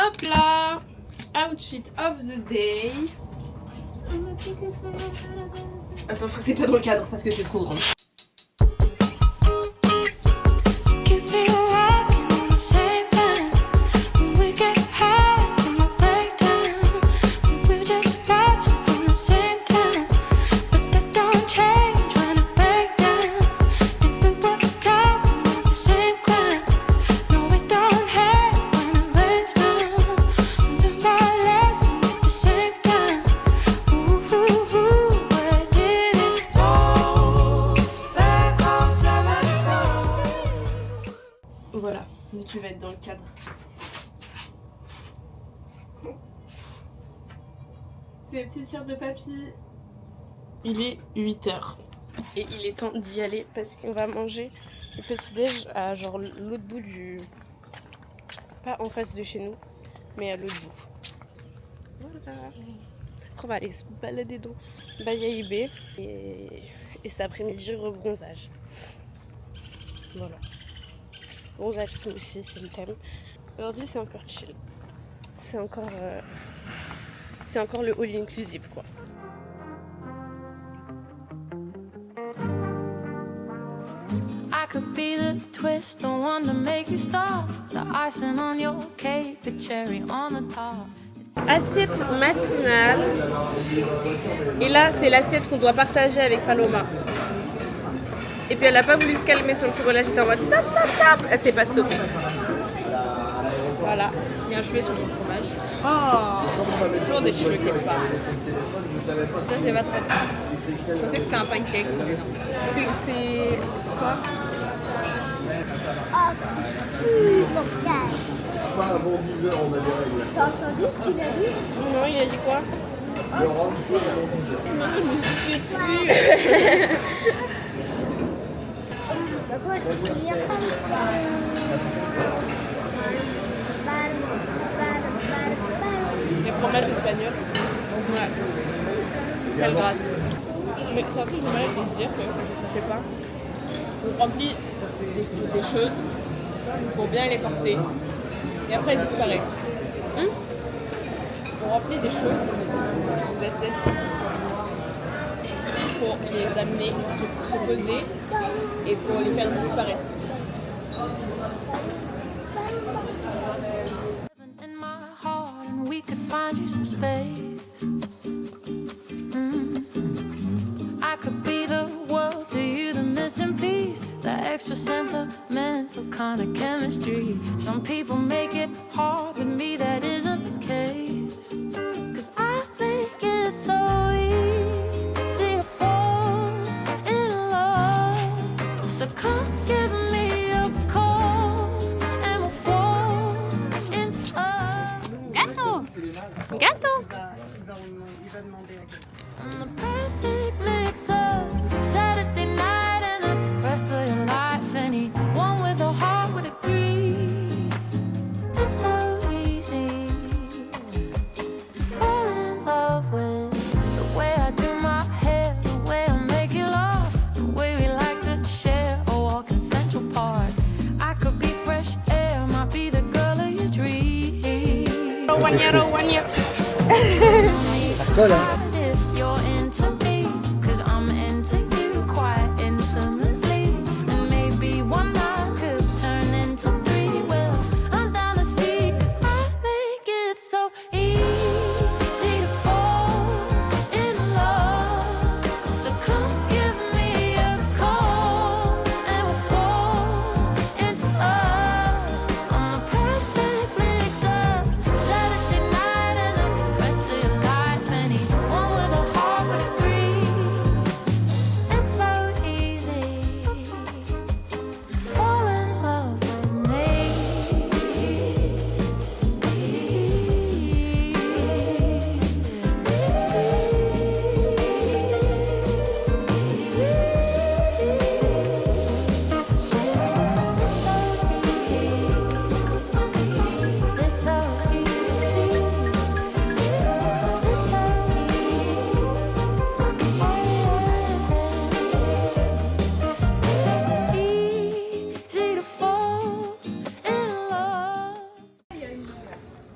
Hop là, outfit of the day. Attends, je crois que t'es pas dans le cadre parce que c'est trop grand. Voilà, mais tu vas être dans le cadre. C'est les petites sœurs de papy. Il est 8h. Et il est temps d'y aller parce qu'on va manger le petit-déj à genre l'autre bout du... Pas en face de chez nous, mais à l'autre bout. Voilà. Après on va aller se balader dans Bayaïbé. Et cet après-midi, rebronzage. Voilà. Bronzage smoothie, c'est le thème. Aujourd'hui c'est encore chill. C'est encore le all inclusive quoi. I could be the twist, the one to make you stop. The icing on your cake, the cherry on the top. Assiette matinale. Et là c'est l'assiette qu'on doit partager avec Paloma. Et puis elle a pas voulu se calmer sur le chocolat, j'étais en mode stop, stop, stop. Elle s'est pas stoppée. Voilà. Il y a un cheveu sur mon fromage. Oh. Toujours des cheveux quelque part. Ça c'est pas très bon. Je pensais que c'était un pancake, mais non. C'est quoi? T'as entendu ce qu'il a dit? Non, il a dit quoi? Bah quoi, je peux lire ça? Les fromages espagnols. Ouais. Quelle grâce. Mais c'est un truc de malade de se dire que, je sais pas, on remplit des choses pour bien les porter et après elles disparaissent. On remplit des choses, des assiettes, pour les amener, pour se poser et pour les faire disparaître. In my heart, and we could find you some space. I could be the world to you, the missing piece, the extra sentimental kind of chemistry. Some people make it hard, with me that isn't the case. 'Cause I make it so easy to fall in love. So come give me a call and we'll fall into love. Gâteau! Gâteau! The perfect mix of Saturday night and the rest of your life. Anyone with a heart would agree. It's so easy to fall in love with the way I do my hair, the way I make you laugh, the way we like to share a walk in Central Park. I could be fresh air, might be the girl of your dreams. 1 year, 1 year. If you're into me, 'cause I'm into you quite intimately. And maybe one night could turn into 3. Well, I'm down to see, 'cause I make it so easy to fall in love. So come give me a call and we'll fall into us. I'm the perfect mix of Saturday night and the rest of your life. Anyone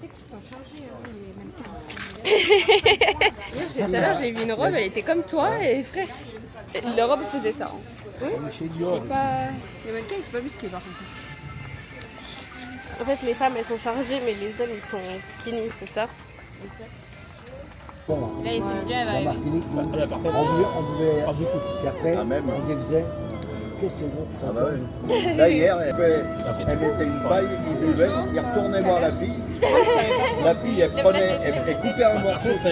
Tu sais qu'ils sont changés, les mannequins. Tout à l'heure, j'ai vu une robe, elle était comme toi, et frère, la robe faisait ça. On est chez Dior. Les mannequins, ils sont pas musclés par contre. En fait, les femmes, elles sont chargées, mais les hommes, ils sont skinny, c'est ça? Bon, Là, il s'est déjà la évalué. Martinique, on buvait, et après, on disait, qu'est-ce que vous Ah bah oui. Là hier, elle mettait une paille, il buvait, il retournait voir la fille. La fille, elle prenait, elle coupait un morceau. Give me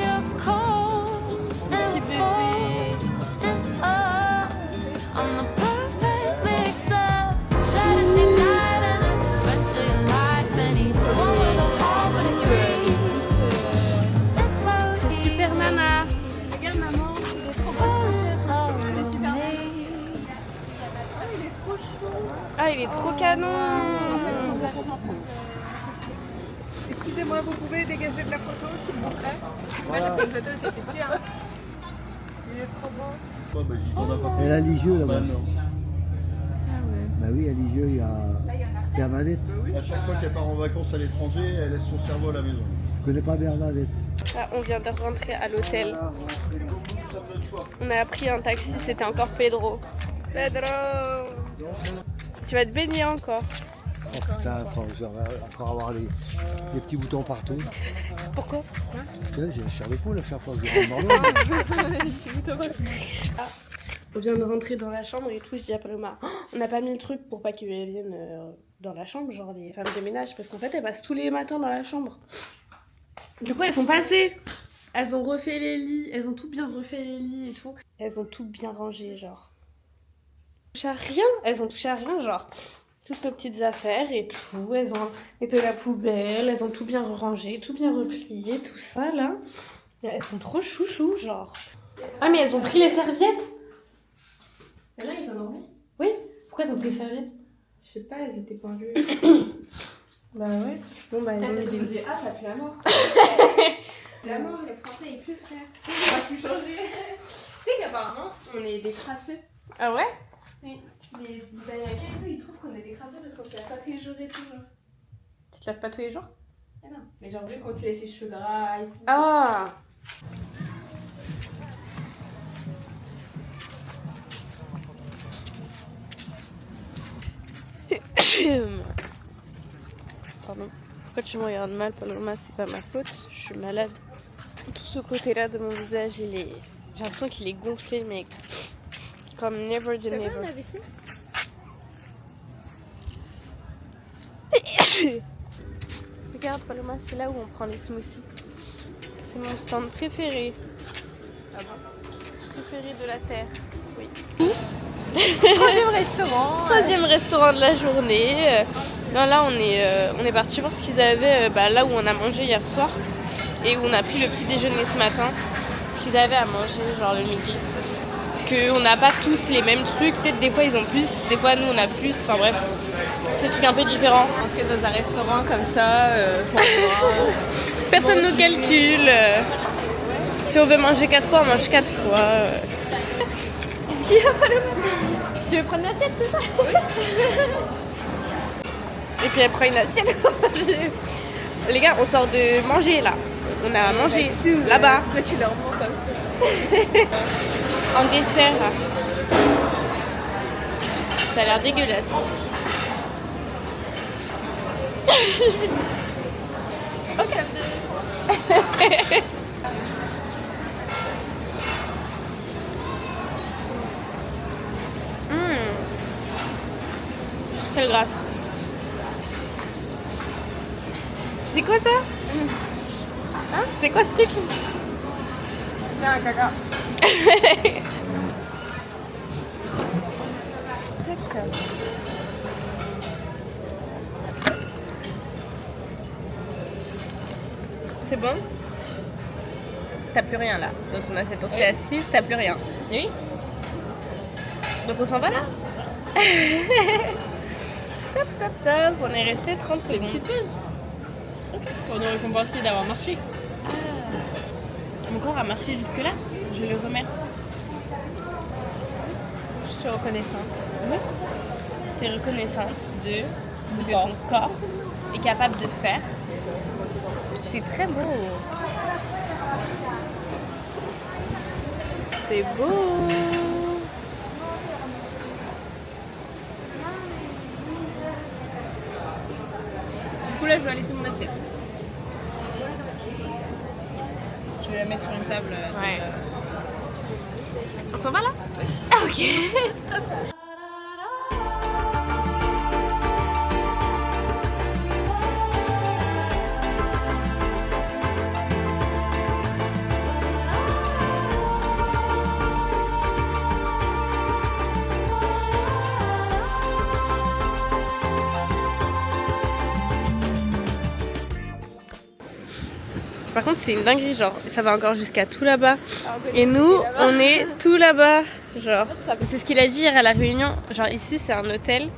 a call and fall into us. I'm the perfect mix-up. Saturday night and the rest of your life. Anyone with a heart would agree. It's so C'est super nana. Regarde, maman, il est trop beau. c'est super. Ah, il est trop canon. Excusez-moi, vous pouvez dégager de la photo, s'il vous plaît? Voilà. Il est trop beau. Elle a Lisieux là-bas. non. Bah oui, à Lisieux, il y a Bernadette. À chaque fois qu'elle part en vacances à l'étranger, elle laisse son cerveau à la maison. Je connais pas Bernadette. Là, on vient de rentrer à l'hôtel. On a pris un taxi, c'était encore Pedro. Pedro! Tu vas te baigner encore. Oh putain, je vais encore avoir les petits boutons partout. Pourquoi? Tu sais, j'ai la chair de poule à chaque fois que je rentre dans l'eau. On vient de rentrer dans la chambre et tout, je dis à Paloma, oh, on n'a pas mis le truc pour pas qu'elles viennent dans la chambre, genre les femmes de ménage, parce qu'en fait elles passent tous les matins dans la chambre. Du coup elles sont passées, elles ont refait les lits, elles ont tout bien refait les lits et tout. Elles ont tout bien rangé, genre. Elles ont touché à rien, genre. Toutes nos petites affaires et tout, elles ont nettoyé la poubelle, elles ont tout bien rangé, tout bien replié, tout ça là. Et elles sont trop chouchou, genre. Ah mais elles ont pris les serviettes. Et là, ils ont dormi. Oui, pourquoi ils ont pris les serviettes? Je sais pas, elles étaient pendues. Bah ouais. Bon bah ils ont mis des... Ah, ça pue la mort. La mort, les Français, ils puent, frère. On va plus changer. Tu sais qu'apparemment, on est des crasseux. Ah ouais? Oui. Les Américains et tout, ils trouvent qu'on est des crasseux parce qu'on se lave pas tous les jours et tout. Genre. Tu te laves pas tous les jours? Ah non, mais genre, vu qu'on se laisse les cheveux gras et tout. Ah. Pardon. Pourquoi tu me regardes mal, Paloma? C'est pas ma faute, je suis malade. Tout ce côté-là de mon visage, il est... J'ai l'impression qu'il est gonflé, mais comme never de never. Regarde, Paloma, c'est là où on prend les smoothies. C'est mon stand préféré. Ah bon? Préféré de la Terre, oui. Troisième restaurant. Troisième restaurant de la journée. Non, là, on est parti voir ce qu'ils avaient là où on a mangé hier soir et où on a pris le petit déjeuner ce matin. Ce qu'ils avaient à manger, genre le midi. Parce qu'on n'a pas tous les mêmes trucs. Peut-être des fois ils ont plus, des fois nous on a plus. Enfin bref, c'est des trucs un peu différents. Entrer dans un restaurant comme ça, pour moi. Personne ne nous calcule. Si on veut manger 4 fois, on mange 4 fois. Qu'est-ce qu'il y a, Paloma? Tu veux prendre l'assiette, c'est ça? Oui. Et puis elle prend une assiette. Les gars, on sort de manger là. On a mangé là-bas. Après, tu leur montres comme ça. En dessert. Ça a l'air dégueulasse. Ok. Quelle grâce. C'est quoi ça? Hein? C'est quoi ce truc? C'est un caca. C'est bon? T'as plus rien là. Donc on a cette on s'est assise, t'as plus rien. Oui. Donc on s'en va là? Top top top, on est resté 30 C'est une secondes. petite pause. Pour nous récompenser d'avoir marché. Mon corps a marché jusque là. Je le remercie. Je suis reconnaissante. T'es reconnaissante de ce que ton corps est capable de faire. C'est très beau. C'est beau. Du coup là je vais laisser mon assiette. Je vais la mettre sur une table. Ouais. On s'en va là? Ah ok. Top. Par contre, c'est une dinguerie, genre, ça va encore jusqu'à tout là-bas. Et nous, on est tout là-bas. Genre, c'est ce qu'il a dit hier à la réunion. Genre, ici, c'est un hôtel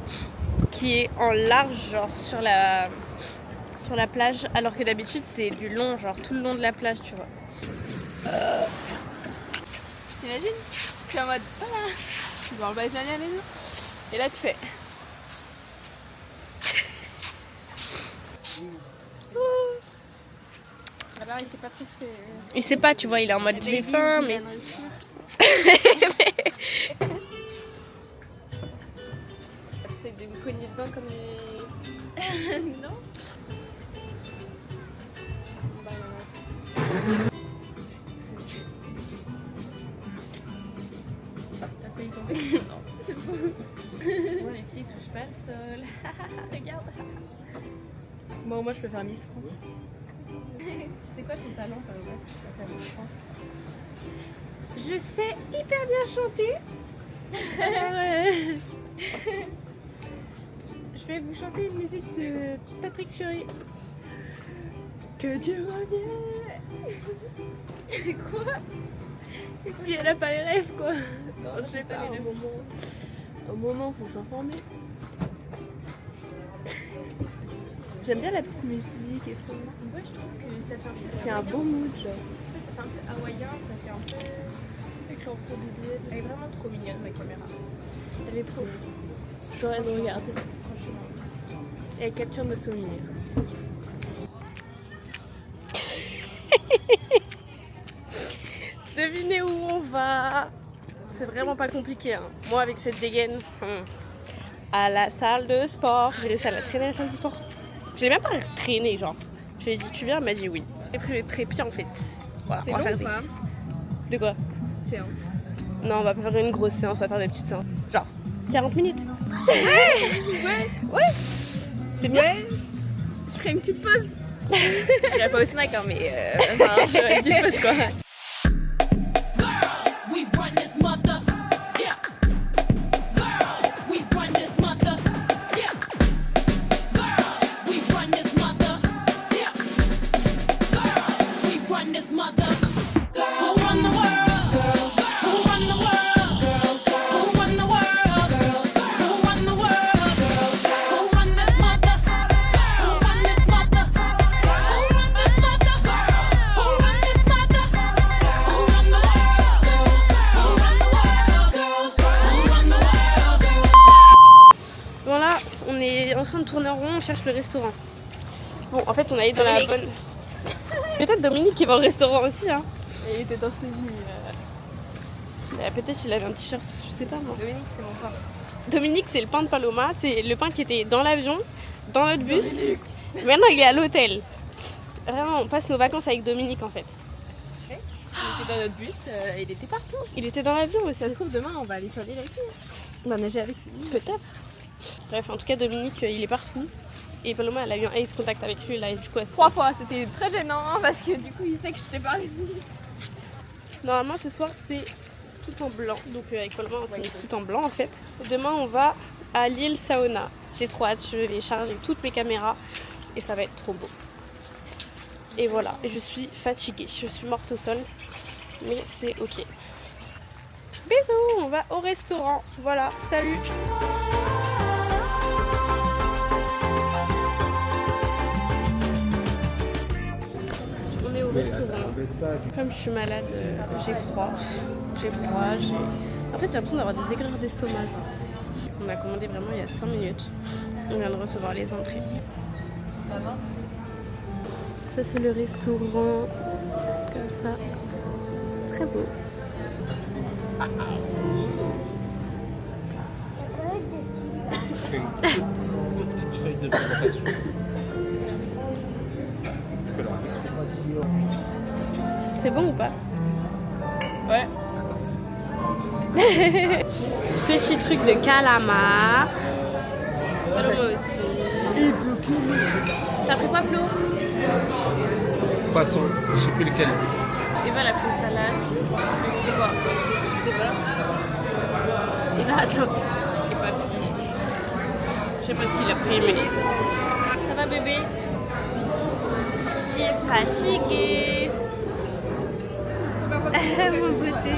qui est en large, genre, sur la plage. Alors que d'habitude, c'est du long, genre, tout le long de la plage, tu vois. T'imagines? Tu es en mode voilà, tu vas en bas Ismaël et tout. Et là tu fais. Alors il sait pas trop ce que. Il sait pas, tu vois, il est en mode j'ai faim, mais. C'est de me cogner dedans comme les. Non? Bah, non. Non, c'est bon. Moi, les pieds touchent pas le sol. Regarde. Bon, moi je peux faire Miss France. C'est quoi ton talent, Paloma, si tu passes à Miss France? Je sais hyper bien chanter. Je vais vous chanter une musique de Patrick Fiori. Que Dieu revienne. Quoi? Et puis elle a pas les rêves, quoi. Non, je sais pas les rêves. Au moment, faut s'informer. J'aime bien la petite musique et tout. Moi, je trouve que ça fait un peu. C'est un beau mood, genre. Ça fait un peu hawaïen, ça fait un peu. Avec l'enfant du billet. Elle est vraiment trop mignonne, ma caméra. Elle est trop chou. J'aurais de regarder, franchement. Et elle capture nos souvenirs. Devinez où on va. C'est vraiment pas compliqué, hein. Moi, avec cette dégaine, à la salle de sport. J'ai réussi à la traîner à la salle de sport. Je l'ai même pas traîné, genre. Je lui ai dit, tu viens? Elle m'a dit oui. J'ai pris le trépied en fait. Voilà, C'est on va long faire ou des... pas? De quoi? Séance. Non, on va pas faire une grosse séance, on va faire des petites séances. Genre 40 minutes. Ouais. C'est bien. Ouais. Je ferai une petite pause. Je dirais pas au snack, hein, mais enfin, je ferai une petite pause quoi. We run this mother. Yeah. Girls, we run this mother. Yeah. Girls, we run this mother. Yeah. Girls, we run this mother. Who run the world? Girls. Who run the world? Girls. Who run the world? Girls. Who run the world? Girls. Who run this mother? Who run this mother? Who run this mother? Who run this mother? Who run the world? Girls. Who run the world? Girls. Who run the world? Girls. Bon là, on est en train de tourner en rond, on cherche le restaurant. Bon, en fait, on allait dans la bonne... Peut-être Dominique qui va au restaurant aussi, hein. Et il était dans ce lit. Peut-être il avait un t-shirt, je sais pas moi. Dominique, c'est mon pain. Dominique, c'est le pain de Paloma, c'est le pain qui était dans l'avion, dans notre bus. Maintenant, il est à l'hôtel. Vraiment, on passe nos vacances avec Dominique en fait. Il était dans notre bus, il était partout. Il était dans l'avion aussi. Ça se trouve, demain, on va aller sur l'île avec lui. On va nager avec lui. Peut-être. Bref, en tout cas, Dominique, il est partout. Et Paloma, elle a eu un ace contact avec lui là, et du coup, elle se 3 fois, c'était très gênant hein, parce que du coup, il sait que je t'ai pas avec lui. Normalement, ce soir, c'est tout en blanc. Donc, avec Paloma, on s'est mis tout en blanc en fait. Et demain, on va à l'île Saona. J'ai trop hâte, je vais charger toutes mes caméras et ça va être trop beau. Et voilà, je suis fatiguée, je suis morte au sol, mais c'est ok. Bisous, on va au restaurant. Voilà, salut. On est au restaurant. Comme je suis malade, j'ai froid. En fait, j'ai l'impression d'avoir des aigreurs d'estomac. On a commandé vraiment il y a 5 minutes. On vient de recevoir les entrées. Ça c'est le restaurant. Comme ça. Très beau. C'est une petite feuille de présentation. Tu peux l'enlever. C'est bon ou pas? Ouais. Petit truc de calamar. Moi aussi. T'as pris quoi, Flo? Poisson, je sais plus lequel. Eva elle a pris une salade. C'est quoi? Je sais pas. Eva attends. Et papy. Je sais pas ce qu'il a pris mais. Ça va bébé? J'ai fatigué. Mon beauté.